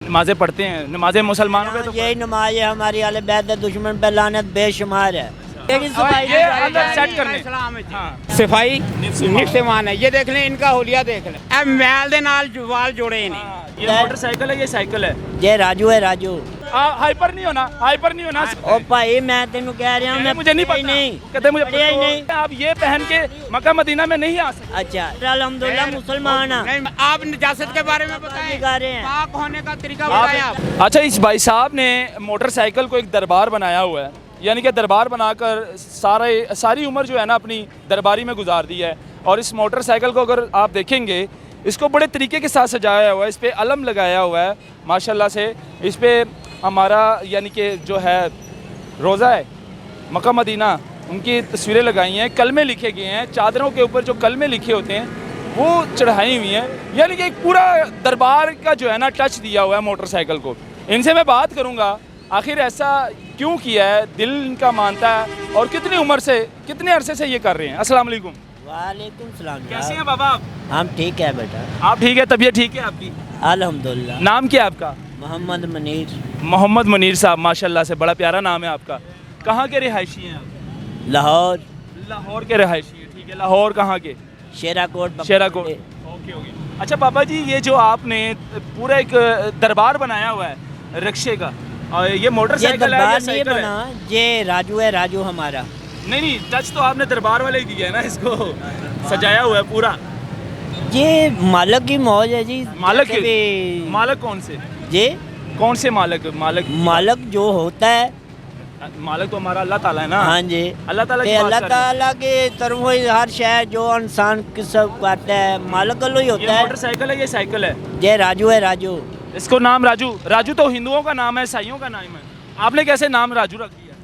नमाजें पढ़ते हैं, नमाजें मुसलमानों पे तो यही नमाज है हमारी, आले बैत दुश्मन पे लानत बेशुमार है। ये अंदर सेट करने हाँ सफाई निफ्समान है। ये देख लें, इनका होलिया देख लें, अब मैल दे नाल वाल जोड़े नहीं। ये मोटरसाइकिल है, ये साइकिल है। ये राजू है, राजू। हाइपर नहीं होना, हाइपर नहीं होना। ओ भाई मैं तेनू कह रहा हूँ, मुझे नहीं पता, नहीं कहते मुझे पढ़िया ही नहीं। आप ये पहन के मक्का मदीना में नहीं आ सकते। अच्छा अल्हम्दुलिल्लाह मुसलमान है। नहीं, आप नजासत के बारे में बताएं, गा रहे हैं। पाक होने का तरीका बताएं आप। अच्छा, इस भाई साहब ने मोटरसाइकिल को एक दरबार बनाया हुआ है, यानी कि दरबार बनाकर सारी उम्र जो है ना अपनी दरबारी में गुजार दी है। और इस मोटरसाइकिल को अगर आप देखेंगे, इसको बड़े तरीके के साथ सजाया हुआ है, इस पर अलम लगाया हुआ है माशाल्लाह से। इस पर हमारा यानी कि जो है रोज़ा है मक्का मदीना, उनकी तस्वीरें लगाई हैं, कलमे लिखे गए हैं, चादरों के ऊपर जो कलमे लिखे होते हैं वो चढ़ाई हुई हैं, यानी कि एक पूरा दरबार का जो है ना टच दिया हुआ है मोटरसाइकिल को। इनसे मैं बात करूँगा आखिर ऐसा क्यों किया है, दिल इनका मानता है और कितनी उम्र से, कितने अरसे से ये कर रहे हैं। अस्सलाम वालेकुम। वालेकुम सलाम। कैसे हैं बाबा आप? हम ठीक है बेटा। आप ठीक है, तबीयत ठीक है आपकी? अल्हम्दुलिल्लाह। नाम क्या है आपका? मोहम्मद मुनीर। मोहम्मद मुनीर साहब, माशाल्लाह से बड़ा प्यारा नाम है आपका। कहाँ के रिहायशी हैं आप? लाहौर। लाहौर के रिहायशी हैं, ठीक है। लाहौर कहाँ के? शेराकोट। शेराकोट, ओके ओके। अच्छा पापा जी, ये जो आपने पूरा एक दरबार बनाया हुआ है रिक्शे का, और ये मोटरसाइकिल है या साइकिल है? ये राजू है, राजू हमारा। नहीं, टच तो आपने दरबार वाले ही दिया है ना, इसको सजाया हुआ है पूरा। ये मालक की मौज है जी। मालक जैसे भी- मालक कौन से? ये कौन से मालक? मालक जो होता है, मालक तो हमारा अल्लाह ताला है ना। हाँ जी, अल्लाह ताला की अल्लाह बात कर रहे हैं। ताला के तरफ हर शहर जो इंसान की सब करता है, मालक अल्लाह ही ये होता है। मोटरसाइकिल है, ये साइकिल है। ये राजू है, राजू। इसको नाम राजू, राजू तो हिंदुओं का नाम है, ईसाइयों का नाम है। आपने कैसे नाम राजू रख दिया?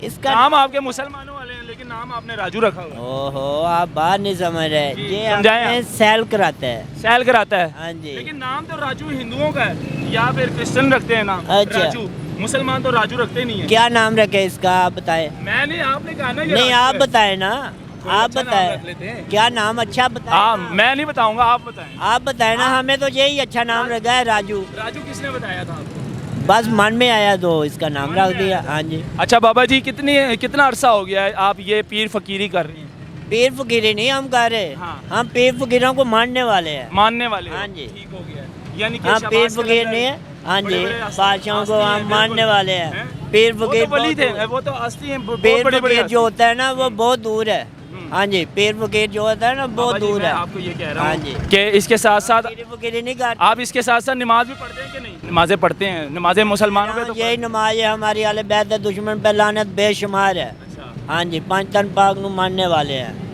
इसका नाम आपके मुसलमानों वाले हैं, लेकिन नाम आपने राजू रखा हुआ है। ओहो, आप बात नहीं समझ रहे। जी, ये समझाएं हमें आप। सैल कराता है। सैल कराता है। हाँ जी। लेकिन नाम तो राजू हिंदुओं का है, या फिर क्रिश्चियन रखते हैं नाम अच्छा। राजू। मुसलमान तो राजू रखते नहीं है। क्या नाम रखे इसका, आप बताएं। मैंने, आपने कहा ना ये नहीं, राजू आप है। बताएं ना, कोई आप अच्छा नाम बताएं रख लेते हैं। क्या नाम अच्छा बताएं। हाँ, मैं नहीं बताऊंगा, आप बताएं। आप बताएं ना, हमें तो यही अच्छा नाम रखा है, राजू। राजू किसने बताया था आपको? बस मन में आया तो इसका नाम मन रख में दिया। आया। हाँ जी। अच्छा बाबा जी, कितना अरसा हो गया है आप ये पीर फकीरी कर रही हैं? पीर फकीरी नहीं हम कर रहे, हाँ। हम पीर फकीरों को मानने वाले हैं। मानने वाले हो? हाँ जी। ठीक हो गया है। यानी कि हम शहबाज पीर के फकीर अंदर नहीं है। हाँ जी, बड़े-बड़े बादशाहों को हस्ती हैं, हम बिल्कुल। मानने वाले हैं। हैं? पीर वो फकीर तो वली थे, बहुत दूर- वो तो हस्ती हैं, बहुत पीर बड़े-बड़े फकीर जो हस्ती। होता है ना, वो बहुत दूर है। हाँ जी, पीर फकीर जो होता है ना, बाबा बहुत जी, दूर मैं है। आपको ये कह रहा हाँ हूँ जी। कि इसके साथ साथ पीर फकीरी नहीं करते। आप इसके साथ साथ नमाज भी पढ़ते हैं कि नहीं? नमाजें पढ़ते हैं, नमाजें मुसलमानों पे तो यही नमाज है हमारी, आले बैत दुश्मन पे लानत बेशुमार है। अच्छा, हाँ जी, पांच तन पाक नु मानने वाले हैं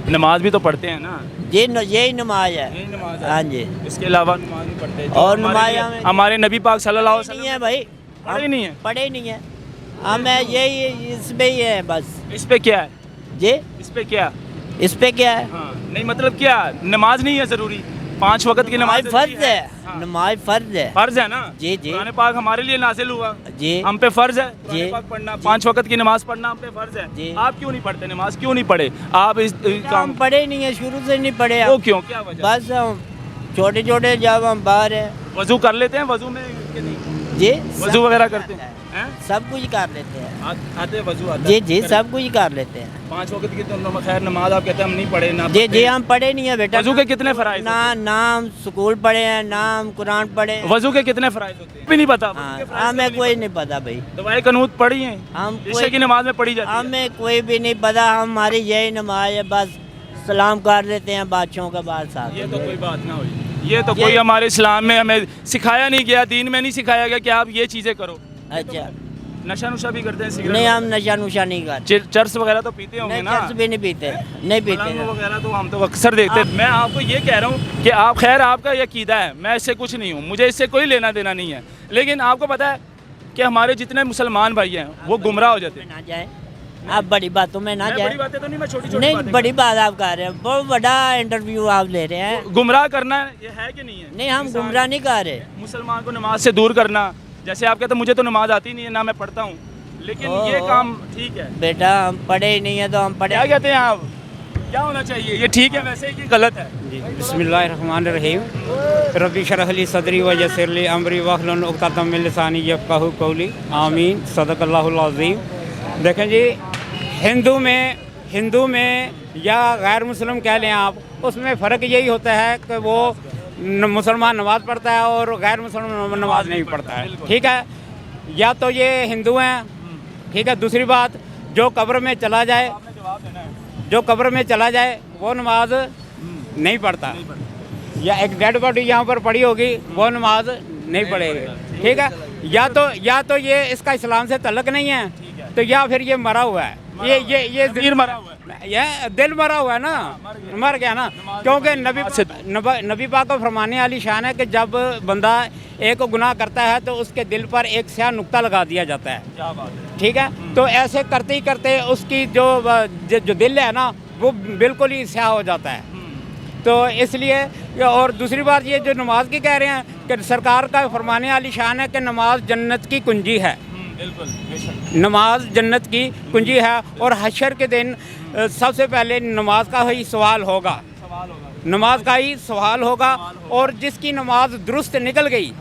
नमाज भी तो पढ़ते हैं ना? यही नमाज है। यही नमाज है। हाँ जी। इसके अलावा नमाज भी पढ़ते हैं जो और हमारे नमाज लिए- हमें- हमारे नबी पाक सल्लल्लाहु अलैहि नहीं वसल्लम है भाई, पढ़े ही नहीं है। पढ़े ही नहीं है। हमें यही इस पे ही है बस। इस पे क्या है? जी, इस पे क्या? इस पे क्या है? हाँ, नहीं मतलब क्या, नमाज नहीं है जरूरी? 5 वक्त की नमाज नमाज फर्ज जरूरी है। हाँ। नमाज फर्ज है। फर्ज है ना? जी, जी। कुरान पाक हमारे लिए नाजिल हुआ, जी, हम पे फर्ज है जी। कुरान पाक पढ़ना, 5 वक्त की नमाज पढ़ना हम पे फर्ज है। जी। आप क्यों नहीं पढ़ते नमाज? क्यों नहीं पढ़े आप? इस हम काम पढ़े ही नहीं है, शुरू से नहीं पढ़े वो हम। क्यों, क्या वजह? बस हम छोटे छोटे जब हम बाहर है। वजू कर लेते हैं वजू में कि नहीं? जी, वजू वगैरह करते हैं? सब कुछ कर लेते हैं। आते हैं वजू आता जी है? जी, सब कुछ कर लेते हैं। 5 वक्त की तो खैर नमाज आप कहते हैं हम नहीं पढ़े ना? जी पढ़ते जी, हैं। हम पढ़े नहीं है बेटा। वजू के कितने फराइज ना नाम स्कूल पढ़े हैं, नाम कुरान पढ़े हैं। वजू के कितने फराइज होते हैं? भी नहीं पता? हाँ, वजू के फराइज हमें भी कोई नहीं नहीं पता भाई। पता। दवाई कनूत पढ़ी है? हम ईशा की नमाज में पढ़ी जाती है? हमें कोई भी नहीं पता। हमारी यही नमाज है, बस सलाम कर देते हैं बादशाहों का बादशाह। ये तो कोई बात ना हुई। ये तो कोई हमारे इस्लाम में हमें सिखाया नहीं गया, दीन में नहीं सिखाया गया कि आप ये चीज़ें करो। अच्छा, नशा नुशा भी करते हैं? सिगरेट नहीं, हम नशा नुशा नहीं करते। चर्स वगैरह तो पीते होंगे नहीं, ना? चर्च भी नहीं पीते, नहीं पीते पलंग हैं। वगैरह तो हम तो अक्सर देखते हैं। मैं आपको ये कह रहा हूँ कि आप, खैर आपका ये अकीदा है, मैं इससे कुछ नहीं हूँ, मुझे इससे कोई लेना देना नहीं है। लेकिन आपको पता है कि हमारे जितने मुसलमान भाई हैं वो गुमराह हो जाते हैं। ना जाए, आप बड़ी बातों में ना मैं जाए। बड़ी बातें तो नहीं, मैं छोटी छोटी नहीं, बातें बड़ी बात आप कर रहे हैं, बहुत बड़ा इंटरव्यू आप ले रहे हैं। गुमराह करना ये है कि नहीं है? नहीं, हम इंसान- गुमराह नहीं कर रहे। मुसलमान को नमाज से दूर करना, जैसे आप कहते हैं मुझे तो नमाज आती नहीं है ना मैं पढ़ता हूँ, लेकिन ये ओह। काम ठीक है? बेटा हम पढ़े ही नहीं है तो हम पढ़े। क्या कहते हैं आप? क्या होना चाहिए? ये ठीक है वैसे कि गलत है? जी बिस्मिल्लाहिर्रहमानिर्रहीम रब्बी शरह ली सदरी व यस्सिर ली अमरी वहलुल उक़दतम मिन लिसानी यफ़क़हू क़ौली आमीन सदक़ल्लाहुल अज़ीम। देखें जी, हिंदू में या गैर मुस्लिम कह लें आप, उसमें फ़र्क यही होता है कि वो मुसलमान नमाज़ पढ़ता है और गैर मुसलमान नमाज नहीं पढ़ता है। ठीक है, या तो ये हिंदू हैं, ठीक है। दूसरी बात, जो कब्र में चला जाए वो नमाज नहीं पढ़ता, या एक डेड बॉडी यहाँ पर पड़ी होगी वो नमाज नहीं पढ़ेगी। ठीक है, या तो ये इसका इस्लाम से तल्लुक़ नहीं है, तो या फिर ये मरा हुआ है, ये दिल मरा हुआ है, ये दिल मरा हुआ है ना, मर गया ना। क्योंकि नबी पाक को फरमाने वाली शान है कि जब बंदा एक गुनाह करता है तो उसके दिल पर एक स्याह नुक्ता लगा दिया जाता है। ठीक है, तो ऐसे करते ही करते उसकी जो दिल है ना वो बिल्कुल ही स्याह हो जाता है। तो इसलिए, और दूसरी बात ये जो नमाज की कह रहे हैं कि सरकार का फरमाने वाली शान है कि नमाज जन्नत की कुंजी है। नमाज जन्नत की कुंजी है, और हशर के दिन सबसे पहले नमाज का ही सवाल होगा, और जिसकी नमाज दुरुस्त निकल गई,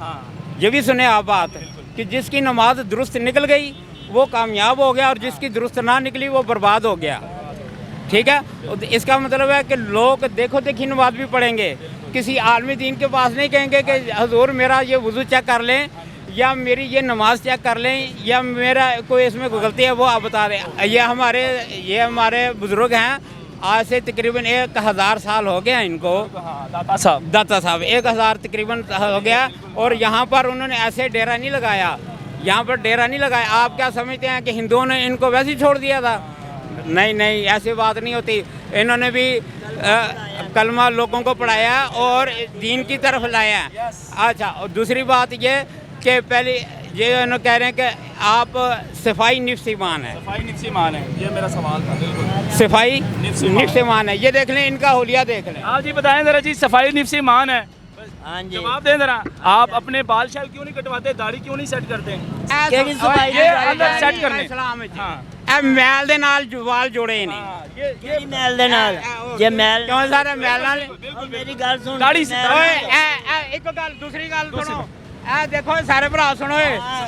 ये भी सुने आप बात, कि जिसकी नमाज दुरुस्त निकल गई वो कामयाब हो गया, और जिसकी दुरुस्त ना निकली वो बर्बाद हो गया। ठीक है, इसका मतलब है कि लोग देखो देखी नमाज भी पढ़ेंगे, किसी आलमी दीन के पास नहीं कहेंगे कि हुजूर मेरा ये वुज़ू चेक कर लें, या मेरी ये नमाज चेक कर लें, या मेरा कोई इसमें कोई गलती है वो आप बता दें। ये हमारे बुज़ुर्ग हैं, आज से तकरीबन 1000 साल हो गया इनको, दाता साहब 1000 तकरीबन हो गया, और यहाँ पर उन्होंने ऐसे डेरा नहीं लगाया, आप क्या समझते हैं कि हिंदुओं ने इनको वैसे ही छोड़ दिया था? नहीं, ऐसी बात नहीं होती। इन्होंने भी कलमा लोगों को पढ़ाया और दीन की तरफ लाया। अच्छा, और दूसरी बात ये कि पहले ये इन्होंने कह रहे हैं कि आप सफाई निफ्स ईमान है, ये मेरा सवाल था। बिल्कुल सफाई निफ्स ईमान है, ये देख लें, इनका हुलिया देख लें। आप जी बताएं जरा जी, सफाई निफ्स ईमान है? हाँ जी, जवाब दें जरा। आप अपने बाल शाल क्यों नहीं कटवाते, दाढ़ी क्यों नहीं सेट करते? ये अंदर सेट करने मैल दे नाल वाल जोड़े ने, ये मैल दे नाल, ये मैल क्यों सारे मैल नाल? मेरी गल सुन, दाढ़ी से एक गल, दूसरी गल सुनो, देखो सारे भरा सुनो,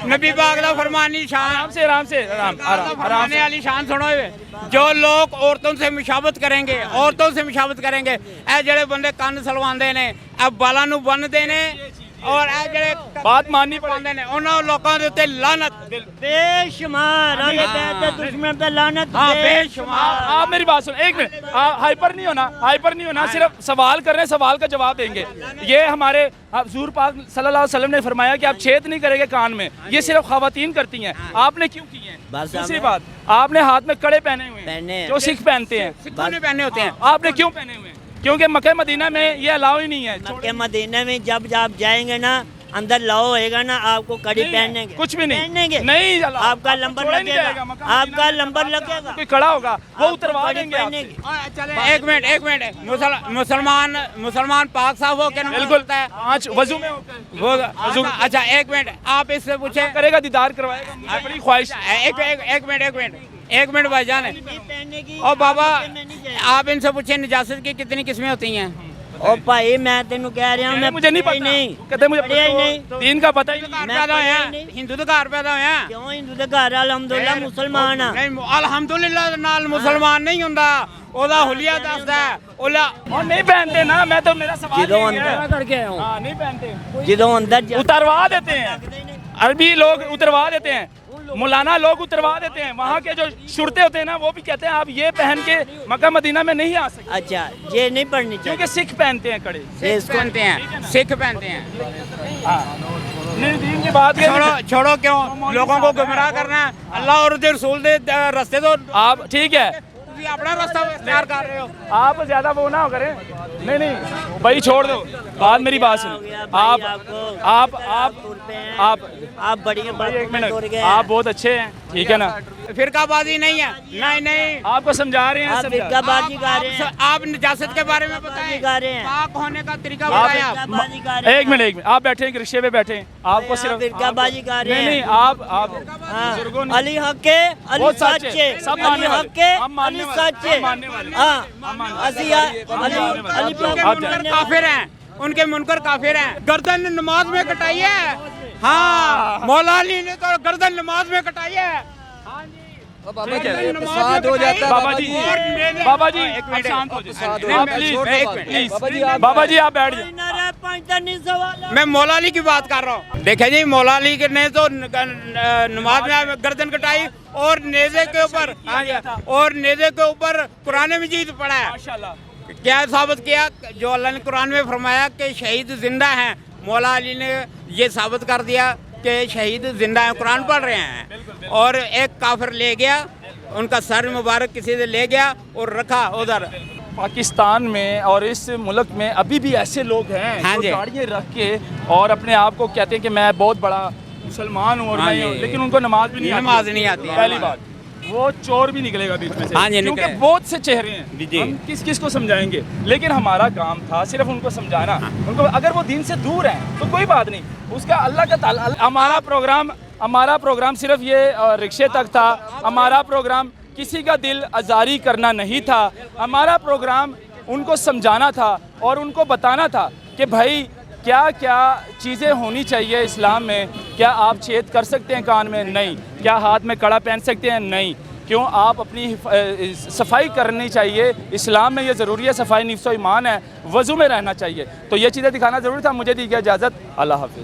नबी पाक दा फरमानी शान, आराम से फरमाने वाली शान सुनो। जो लोग औरतों से मुशावत करेंगे, ए जेड़े बंदे कन्न सलवांदे ने, ए बालां नूं बन्नदे ने, और ए जेड़े बात माननी पड़ेगी ने, उन्हां लोकां दे उत्ते लानत बेशुमार, दुश्मन पे लानत बेशुमार। आप मेरी बात सुन, एक मिनट, हाइपर नहीं होना, सिर्फ सवाल कर रहे हैं, सवाल का जवाब देंगे। ये हमारे हुजूर पाक सल्लल्लाहु अलैहि वसल्लम ने फरमाया कि आप छेद नहीं करेंगे कान में, ये सिर्फ खवातीन करती हैं, आपने क्यों किए हैं? दूसरी बात, आपने हाथ में कड़े पहने हुए हैं जो सिख पहनते हैं, सिखों ने पहने होते हैं, आपने क्यों पहने हुए हैं? क्योंकि मक्का मदीना में ये अलाउ ही नहीं है। मक्के मदीना में जब आप जाएंगे ना, अंदर लाओ होएगा ना, आपको कड़ी पहनेंगे, कुछ भी नहीं पहनेंगे, नहीं, आपका नंबर लगेगा, आपका नंबर लगेगा, कोई खड़ा होगा वो उतरवा देंगे। एक मिनट, मुसलमान पाक साफ हो के बिल्कुल आज वजू में वो। अच्छा, एक मिनट, आप इससे पूछे करेगा, दीदार करवाएगा, बड़ी ख्वाहिश। एक मिनट भाईजान, और बाबा आप इनसे पूछे निजासत की कितनी किस्में होती हैं? और भाई मैं तेनू कह रहा हूं, मुझे नहीं पता, कहते मुझे दीन का पता ही नहीं। हिंदू दे घर पैदा होया, क्यों हिंदू दे घर अल्हम्दुलिल्लाह मुसलमान आ। नहीं, अल्हम्दुलिल्लाह नाल मुसलमान नहीं हुंदा, ओदा हुलिया दसदा है, ओला और नहीं पहनते ना। मैं तो मेरा सवाल जिदों अंदर करके आया हूं, हां नहीं पहनते, जिदों अंदर उतरवा देते हैं, अरबी लोग उतरवा देते हैं, मौलाना लोग उतरवा देते हैं, वहाँ के जो शुरते होते हैं ना वो भी कहते हैं आप ये पहन के मक्का मदीना में नहीं आ सकते। अच्छा, ये नहीं पढ़नी चाहिए क्योंकि सिख पहनते हैं कड़े, सिख पहनते हैं। नहीं, दीन की बात छोड़ो क्यों लोगों को गुमराह करना है? अल्लाह और उसके रसूल दे रास्ते तो आप ठीक है, अपना रास्ता इख्तियार कर रहे हो, आप ज्यादा वो ना करें। नहीं भाई छोड़ दो, बात मेरी बात सुनो। आप बढ़िया, एक मिनट, आप बहुत अच्छे हैं, ठीक है ना, फिरकाबाजी नहीं है, नहीं आपको समझा रहे हैं, फिरकाबाजी कर रहे हैं, आप निजासत के बारे में बताएं, पाक होने का तरीका बताएं। एक मिनट, आप बैठे हैं रिक्शे पे बैठे हैं, आपको सिर्फ फिरकाबाजी कर रहे हैं। नहीं, आप बुजुर्गों ने अली हक के, अली सच्चे, सब अली हक के, हम मानने सच है मानने वाले। हाँ असी अली मुनकर काफिर हैं, उनके मुनकर काफिर हैं। गर्दन नमाज में कटाई है। हाँ, मौला अली ने तो गर्दन नमाज में कटाई है। ठीक है फसाद हो जाता है बाबा जी, बाबा जी एक मिनट, आप शांत हो जाइए। फसाद हो आप जाता है, प्लीज, छोड़ दो एक बात। मिनट, प्लीज बाबा जी आप बाबा जी आप बैठ जाइए। मैं मौला अली की बात कर रहा हूँ। देखे जी, मौला अली ने तो नमाज में गर्दन कटाई और नेज़े के ऊपर, हाँ जी, और नेज़े के ऊपर कुरान मजीद पढ़ा है। माशाल्लाह। क्या साबित किया? जो अल्लाह ने कुरान में फरमाया कि शहीद जिंदा हैं, मौला अली ने ये साबित कर दिया कि शहीद जिंदा हैं, कुरान पढ़ रहे हैं। और एक काफिर ले गया, उनका सर मुबारक किसी से ले गया और रखा उधर। पाकिस्तान में और इस मुल्क में अभी भी ऐसे लोग हैं हाँ जो जी। दाढ़ियाँ रख के और अपने आप को कहते हैं कि मैं बहुत बड़ा मुसलमान हूँ और हाँ मैं जी। हूँ, लेकिन उनको नमाज भी नहीं आती। नमाज नहीं आती है। पहली बात, वो चोर भी निकलेगा बीच में से। हाँ जी, क्योंकि निकले। बहुत से चेहरे हैं, जी। हम किस किस को समझाएंगे। लेकिन हमारा काम था सिर्फ उनको समझाना। उनको अगर वो दीन से दूर हैं तो कोई बात नहीं, उसका अल्लाह का ताला। हमारा प्रोग्राम सिर्फ ये रिक्शे तक था। हमारा प्रोग्राम किसी का दिल आज़ारी करना नहीं था। हमारा प्रोग्राम उनको समझाना था और उनको बताना था कि भाई क्या क्या चीज़ें होनी चाहिए इस्लाम में। क्या आप छेद कर सकते हैं कान में? नहीं। क्या हाथ में कड़ा पहन सकते हैं? नहीं। क्यों? आप अपनी सफाई करनी चाहिए। इस्लाम में ये ज़रूरी है, सफाई निफ्स व ईमान है, वज़ू में रहना चाहिए। तो ये चीज़ें दिखाना ज़रूरी था। मुझे दी गई इजाज़त। अल्लाह हाफ़िज़।